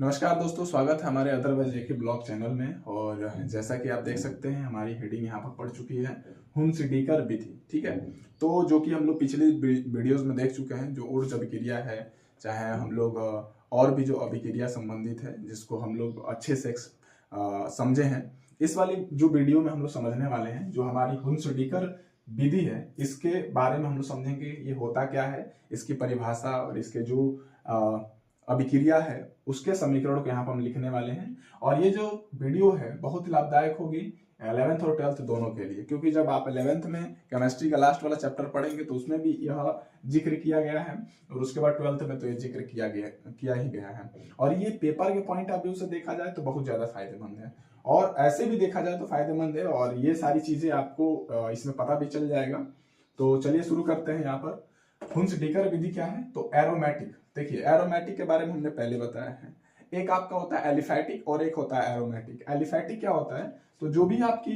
नमस्कार दोस्तों, स्वागत है हमारे अदरवाइज जेके ब्लॉग चैनल में। और जैसा कि आप देख सकते हैं, हमारी हेडिंग यहाँ पर पड़ चुकी है हुंस डीकर विधि। ठीक है, तो जो कि हम लोग पिछले वीडियोस में देख चुके हैं, जो ऊर्ज अभिक्रिया है, चाहे हम लोग और भी जो अभिक्रिया संबंधित है जिसको हम लोग अच्छे से समझे हैं। इस वाली जो वीडियो में हम लोग समझने वाले हैं, जो हमारी हुंस डीकर विधि है, इसके बारे में हम लोग समझेंगे ये होता क्या है, इसकी परिभाषा और इसके जो अभिक्रिया है उसके समीकरण को यहाँ पर हम लिखने वाले हैं। और ये जो वीडियो है बहुत ही लाभदायक होगी 11th और 12th दोनों के लिए, क्योंकि जब आप 11th में केमिस्ट्री का लास्ट वाला चैप्टर पढ़ेंगे तो उसमें भी यह जिक्र किया गया है, और उसके बाद 12th में तो ये जिक्र किया ही गया है। और ये पेपर के पॉइंट ऑफ व्यू से देखा जाए तो बहुत ज्यादा फायदेमंद है, और ऐसे भी देखा जाए तो फायदेमंद है, और ये सारी चीजें आपको इसमें पता भी चल जाएगा। तो चलिए शुरू करते हैं। यहाँ पर हुंस डीकर विधि क्या है, तो एरोमेटिक। देखिए, एरोमेटिक के बारे में हमने पहले बताया है। एक आपका होता है एलिफैटिक और एक होता है एरोमेटिक। एलिफैटिक क्या होता है, तो जो भी आपकी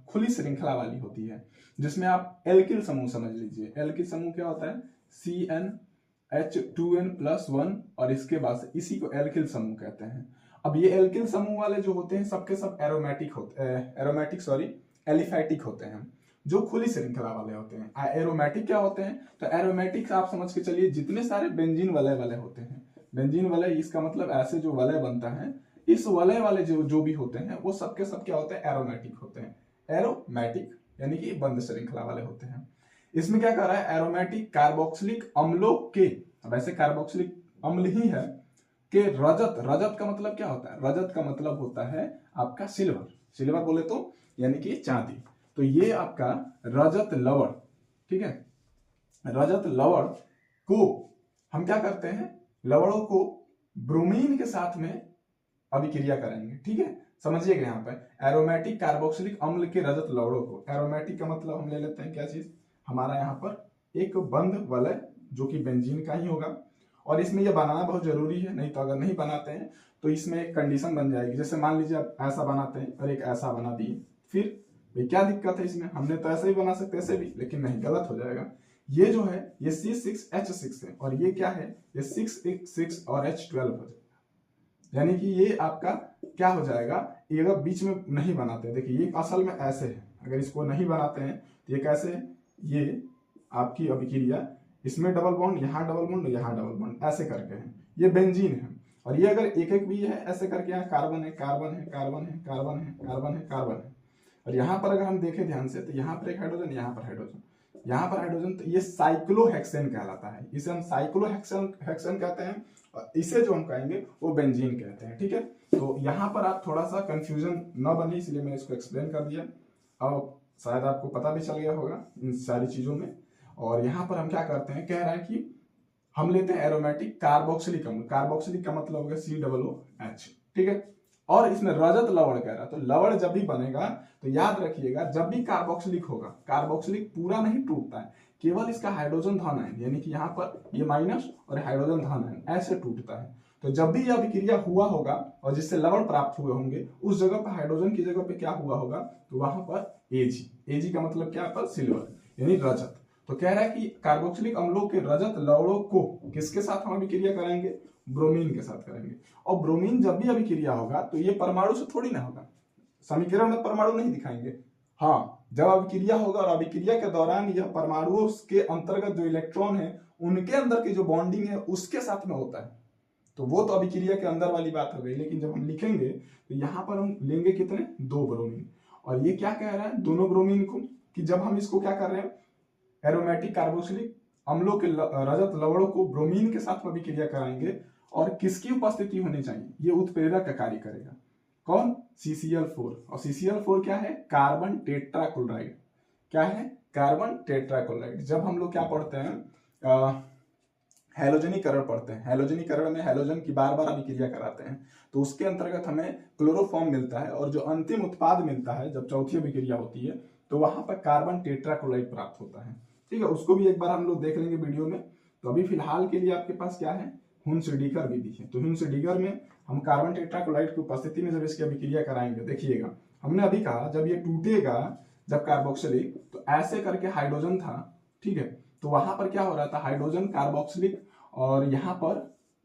खुली श्रृंखला वाली होती है, जिसमें आप एल्किल समूह समझ लीजिए। एल्किल समूह क्या होता है, CnH2n+1, और इसके बाद इसी को एल्किल समूह कहते हैं। अब ये एल्किल समूह वाले जो होते हैं सबके सब एलिफैटिक होते हैं, जो खुली श्रृंखला वाले होते हैं। एरोमेटिक क्या होते हैं, तो एरोमेटिक आप समझ के चलिए जितने सारे बेंजीन वलय वाले होते हैं। बेंजीन वलय, इसका मतलब ऐसे जो वलय बनता है, इस वलय वाले जो भी होते हैं वो सबके सब क्या होते हैं, एरोमेटिक होते हैं। एरोमेटिक यानी कि बंद श्रृंखला वाले होते हैं। इसमें क्या कर रहा है, एरोमेटिक कार्बोक्सिलिक अम्लों के, अब ऐसे कार्बोक्सिलिक अम्ल ही है कि रजत का मतलब क्या होता है, रजत का मतलब होता है आपका सिल्वर बोले तो यानी कि चांदी। तो ये आपका रजत लवण, ठीक है, रजत लवण को हम क्या करते हैं, लवणों को ब्रोमीन के साथ में अभिक्रिया करेंगे। ठीक है, समझिएगा यहाँ पर एरोमेटिक कार्बोक्सिलिक अम्ल के रजत लवणों को, एरोमेटिक का मतलब हम ले लेते हैं क्या चीज, हमारा यहाँ पर एक बंद वलय जो कि बेंजीन का ही होगा। और इसमें यह बनाना बहुत जरूरी है, नहीं तो अगर नहीं बनाते हैं तो इसमें एक कंडीशन बन जाएगी। जैसे मान लीजिए आप ऐसा बनाते हैं और एक ऐसा बना दिए, फिर भाई क्या दिक्कत है इसमें, हमने तो ऐसे ही बना सकते ऐसे भी, लेकिन नहीं, गलत हो जाएगा। ये जो है ये C6H6 है, और ये क्या है, ये 6 और H12 हो जाएगा। यानी कि ये आपका क्या हो जाएगा, ये अगर बीच में नहीं बनाते, देखिए ये असल में ऐसे है, अगर इसको नहीं बनाते हैं तो ये कैसे है, ये आपकी अभिक्रिया, इसमें डबल बॉन्ड, यहाँ डबल बॉन्ड, यहाँ डबल बॉन्ड, ऐसे करके है, ये बेंजीन है। और ये अगर एक एक भी है ऐसे करके, यहाँ कार्बन है, कार्बन है, कार्बन है, कार्बन है, कार्बन है, कार्बन है। और यहाँ पर अगर हम देखें ध्यान से तो यहाँ पर एक हाइड्रोजन, यहाँ पर हाइड्रोजन, यहाँ पर हाइड्रोजन, तो ये साइक्लोहेक्सेन कहलाता है। इसे हम साइक्लोहेक्सेन कहते हैं, और इसे जो हम कहेंगे वो बेंजीन कहते हैं। ठीक है, तो यहाँ पर आप थोड़ा सा कंफ्यूजन न बने इसलिए मैंने इसको एक्सप्लेन कर दिया। अब शायद आपको पता भी चल गया होगा इन सारी चीजों में। और यहाँ पर हम क्या करते हैं, कह रहे हैं कि हम लेते हैं एरोमेटिक कार्बोक्सिलिक अम्ल। कार्बोक्सिलिक का मतलब हो गया COOH। ठीक है, और इसमें रजत लवण कह रहा है, तो लवण जब भी बनेगा तो याद रखिएगा, जब भी कार्बोक्सिलिक होगा, कार्बोक्सिलिक पूरा नहीं टूटता है, केवल इसका हाइड्रोजन धन आयन, यानी कि यहाँ पर ये माइनस और हाइड्रोजन धन आयन ऐसे टूटता है। तो जब भी यह अभिक्रिया हुआ होगा और जिससे लवण प्राप्त हुए होंगे, उस जगह पर हाइड्रोजन की जगह पे क्या हुआ होगा, तो वहां पर Ag का मतलब क्या पर सिल्वर यानी रजत। तो कह रहा है कि कार्बोक्सिलिक अम्लों के रजत लवणों को किसके साथ हम अभिक्रिया करेंगे, ब्रोमीन के साथ करेंगे। और ब्रोमीन जब भी अभिक्रिया होगा तो ये परमाणु से थोड़ी ना होगा, समीकरण में परमाणु नहीं दिखाएंगे। हाँ, जब अभिक्रिया होगा और अभिक्रिया के दौरान यह परमाणुओं के अंतर्गत जो इलेक्ट्रॉन है उनके अंदर की जो बॉन्डिंग है उसके साथ में होता है, तो वो तो अभिक्रिया के अंदर वाली बात हो गई। लेकिन जब हम लिखेंगे तो यहाँ पर हम लेंगे कितने, 2 ब्रोमीन। और ये क्या कह रहा है, दोनों ब्रोमीन को, कि जब हम इसको क्या कर रहे हैं, एरोमेटिक कार्बोक्सिलिक अम्लों के रजत लवणों को ब्रोमीन के साथ अभिक्रिया कराएंगे, और किसकी उपस्थिति होनी चाहिए, ये उत्प्रेरक का कार्य करेगा। कौन, CCl4। और CCl4 क्या है, कार्बन टेट्राक्लोराइड। क्या है, कार्बन टेट्राक्लोराइड। जब हम लोग क्या पढ़ते हैं, हैलोजनीकरण पढ़ते हैं, हैलोजनीकरण में हैलोजन की बार बार अभिक्रिया कराते हैं, तो उसके अंतर्गत हमें क्लोरोफॉर्म मिलता है, और जो अंतिम उत्पाद मिलता है जब चौथी अभिक्रिया होती है तो वहां पर कार्बन टेट्राक्लोराइड प्राप्त होता है। ठीक है, उसको भी एक बार हम लोग देख लेंगे वीडियो में। तो अभी फिलहाल के लिए आपके पास क्या है, हुंस डीकर विधि है। तो हुंस डीकर में हम कार्बन टेट्राक्लोराइड की उपस्थिति में जब इसकी अभिक्रिया कराएंगे, देखिएगा हमने अभी कहा जब ये टूटेगा, जब कार्बोक्सिलिक, तो ऐसे करके हाइड्रोजन था। ठीक है, तो वहां पर क्या हो रहा था, हाइड्रोजन कार्बोक्सिलिक, और यहाँ पर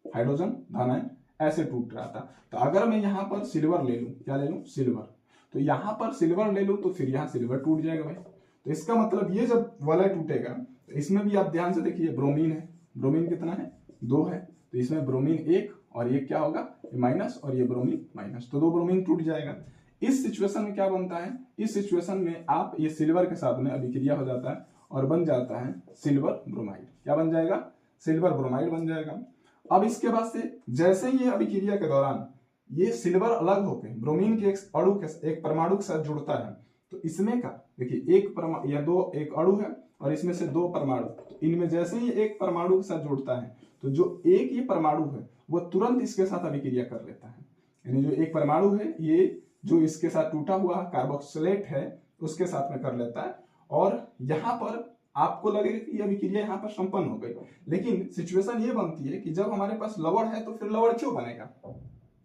हाइड्रोजन धन आयन ऐसे टूट रहा था। तो अगर मैं यहाँ पर सिल्वर ले लूँ, क्या ले लूँ, सिल्वर, तो यहाँ पर सिल्वर ले लूँ तो फिर यहाँ सिल्वर टूट जाएगा भाई। तो इसका मतलब ये जब वलय टूटेगा तो इसमें भी आप ध्यान से देखिए, ब्रोमीन है, ब्रोमीन कितना है, 2 है, तो इसमें ब्रोमीन 1 और ये क्या होगा, माइनस, और ये ब्रोमीन माइनस, तो 2 ब्रोमीन टूट जाएगा। इस सिचुएशन में क्या बनता है, इस सिचुएशन में आप ये सिल्वर के साथ में अभिक्रिया हो जाता है और बन जाता है सिल्वर ब्रोमाइड। क्या बन जाएगा, सिल्वर ब्रोमाइड बन जाएगा। अब इसके बाद से जैसे ही ये अभिक्रिया के दौरान ये सिल्वर अलग होकर ब्रोमीन के एक अणु के एक परमाणु के साथ जुड़ता है, तो इसमें का देखिए एक अणु है और इसमें से 2 परमाणु, तो इनमें जैसे ही एक परमाणु के साथ जुड़ता है तो जो एक ये परमाणु है वो तुरंत इसके साथ अभिक्रिया कर लेता है। यानी जो एक परमाणु है ये जो इसके साथ टूटा हुआ कार्बोक्सिलेट है उसके साथ में कर लेता है, और यहाँ पर आपको लगेगा कि अभिक्रिया यहाँ पर संपन्न हो गई, लेकिन सिचुएशन ये बनती है कि जब हमारे पास लवण है तो फिर लवण क्यों बनेगा,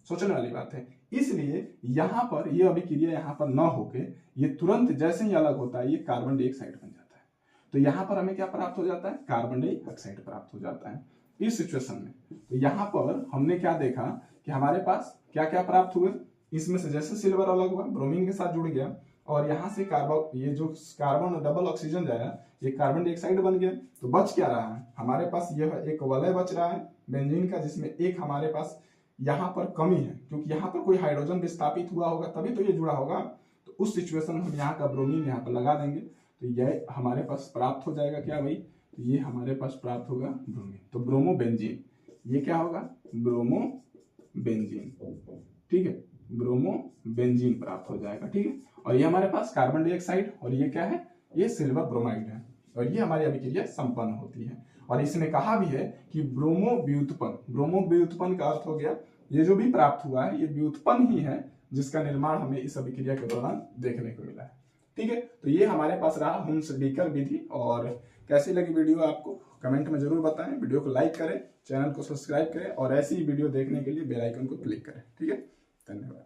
सोचने वाली बात है। इसलिए यहाँ पर ये अभिक्रिया यहाँ पर न होके ये तुरंत जैसे ही अलग होता है ये कार्बन डाइऑक्साइड बन जाता है। तो यहाँ पर हमें क्या प्राप्त हो जाता है, कार्बन डाइऑक्साइड प्राप्त हो जाता है इस सिचुएशन में। तो यहाँ पर हमने क्या देखा कि हमारे पास क्या क्या प्राप्त हुए, इसमें से जैसे सिल्वर अलग हुआ ब्रोमीन के साथ जुड़ गया और यहाँ से ये जो कार्बन डबल ऑक्सीजन जाएगा ये कार्बन डाइऑक्साइड बन गया। तो बच क्या रहा है हमारे पास, यह एक वलय बच रहा है बेंजीन का, जिसमें एक हमारे पास यहाँ पर कमी है, क्योंकि यहाँ पर कोई हाइड्रोजन विस्थापित हुआ होगा तभी तो ये जुड़ा होगा। तो उस सिचुएशन में हम यहाँ का ब्रोमीन यहाँ पर लगा देंगे तो यह हमारे पास प्राप्त हो जाएगा क्या भाई, तो ये हमारे पास प्राप्त होगा ब्रोमीन। तो ब्रोमो बेंजीन, ये क्या होगा, ब्रोमो बेंजीन, ठीक है, ब्रोमो बेंजीन प्राप्त हो जाएगा, ठीक है। और ये हमारे पास कार्बन डाइऑक्साइड और ये क्या है, ये सिल्वर ब्रोमाइड है, और ये हमारी अभिक्रिया संपन्न होती है। और इसने कहा भी है कि ब्रोमो व्युत्पन्न का अर्थ हो गया ये जो भी प्राप्त हुआ है ये व्युत्पन्न ही है जिसका निर्माण हमें इस अभिक्रिया के दौरान देखने को मिला है, ठीक है। तो ये हमारे पास रहा हुंस-डीकर विधि। और कैसी लगी वीडियो आपको कमेंट में जरूर बताएं, वीडियो को लाइक करें, चैनल को सब्सक्राइब करें और ऐसी ही वीडियो देखने के लिए बेल आइकन को क्लिक करें, ठीक है। धन्यवाद।